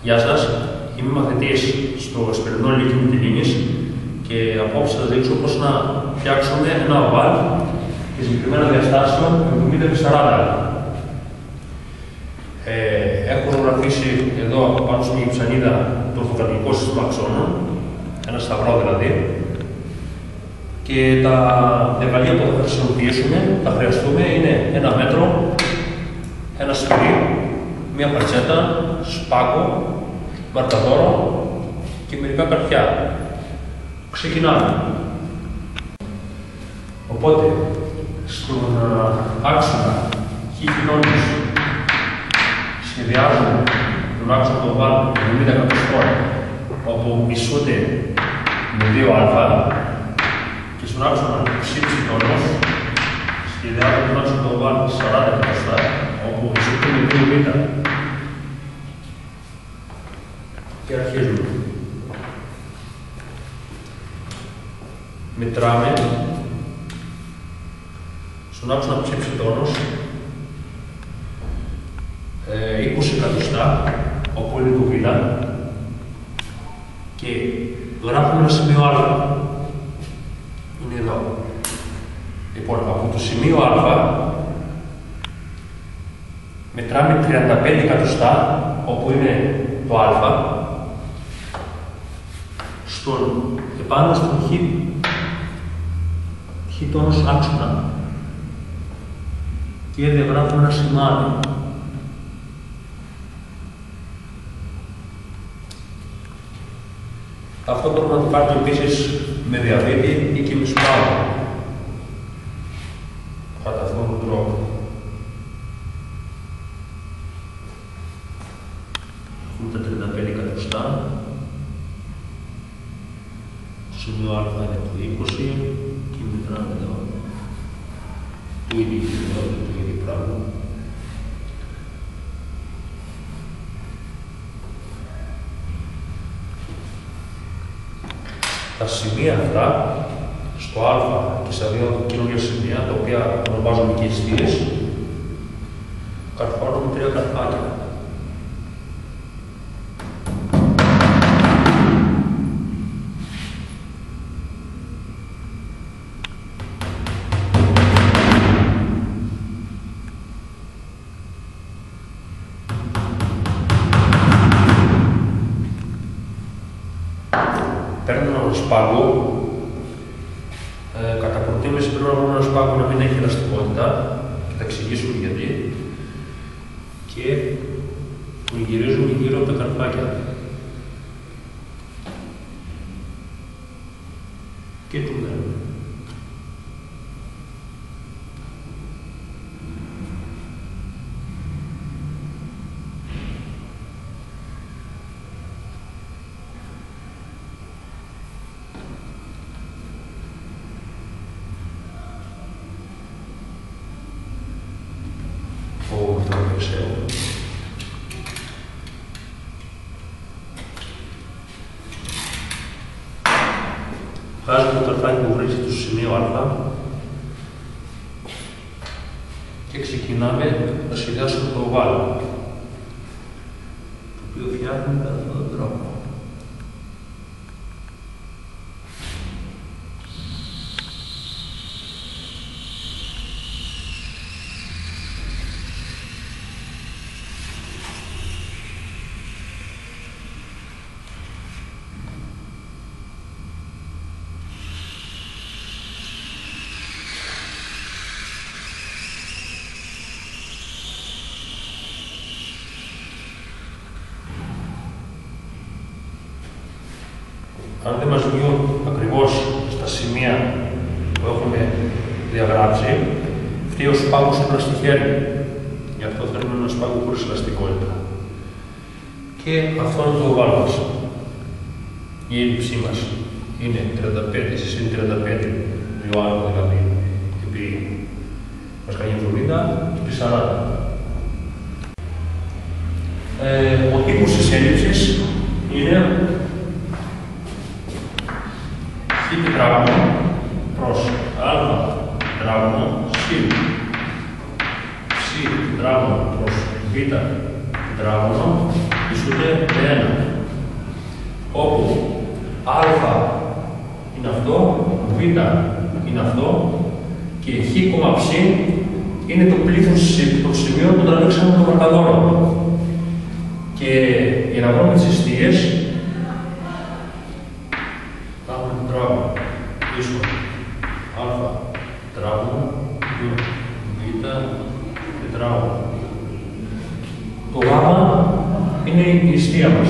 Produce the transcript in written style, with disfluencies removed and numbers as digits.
Γεια σας, είμαι μαθητής στο Εσπερινό Λύκειο Μυτιλήνης και απόψε θα δείξω πώς να φτιάξουμε ένα οβάλ και συγκεκριμένα διαστάσεων 70x40. Έχω ζωγραφίσει εδώ πάνω στην γυψανίδα το ορθοκατοικικό σύστημα αξώνων, ένα σταυρό δηλαδή, και τα εργαλεία που θα χρησιμοποιήσουμε, θα χρειαστούμε είναι 1 μέτρο, ένα σφυρί, μία παρτσέτα, σπάκο, μαρκαδόρο και μερικά καρφιά. Ξεκινάμε. Οπότε, στον άξονα χ-κοινώνης σχεδιάζουμε τον άξονα του οβάλου 70 εκατοστών, όπου μισούνται με 2α, και στον άξονα ψ-τόνος σχεδιάζουμε τον άξονα του οβάλου 40 εκατοστά, όπου μισούνται με 2β. Και αρχίζουμε. Μετράμε στον άξονα ψ-τόνος 20 εκατοστά, όπου είναι το β, και γράφουμε ένα σημείο α. Είναι εδώ. Λοιπόν, από το σημείο α μετράμε 35 εκατοστά, όπου είναι το α, επάνω στον χ-τόνος άξονα, και διαγράφουμε ένα σημάδι. Αυτό μπορούμε να το κάνουμε επίσης με διαβήτη ή και με σπάω. Κατά αυτόν τον τρόπο. Έχουμε τα 35 εκατοστά. Το σημείο α είναι το 20 και μετράμε εδώ. Το ίδιο εδώ, το ίδιο πράγμα. Τα σημεία αυτά, στο α και στα δύο καινούργια σημεία, τα οποία ονομάζουμε και εστίες, καρφώνουμε 3 καρφάκια. Παίρνουμε ένα σπάγκο, κατά προτίμηση πρέπει να βρούμε ένα σπάγκο να μην έχει ελαστικότητα, και θα εξηγήσουμε γιατί, και τον γυρίζουμε γύρω από τα καρφάκια. Και του μένουμε. Βγάζουμε το καρφάκι που βρίσκεται στο σημείο α και ξεκινάμε να σχεδιάσουμε το οβάλ, το οποίο φτιάχνουμε κατά αυτόν τον τρόπο. Αν δεν μας βγουν ακριβώς στα σημεία που έχουμε διαγράψει, φταίει ο σπάγος του στο χέρι. Γι' αυτό θέλουμε ένα σπάγο χωρίς ελαστικότητα. Και αυτό είναι το οβάλ μας. Η έλλειψή μας είναι 35 συν 35, Ιωάννου δηλαδή, επί μας κάνει 70 και επί 40. Ο τύπος της έλλειψης είναι χ τετράγωνο προς α τετράγωνο συν ψ τετράγωνο προς β τετράγωνο ισούται με 1. Όπου α είναι αυτό, β είναι αυτό και χ, ψ είναι το πλήθος των σημείων που τραβήξαμε τον Παρταγόρο. Και για να βρούμε τις αιστείες, θα έχουμε τετράγωνο πίσω, α τετράγωνο, β τετράγωνο. Το γ είναι η αιστεία μας.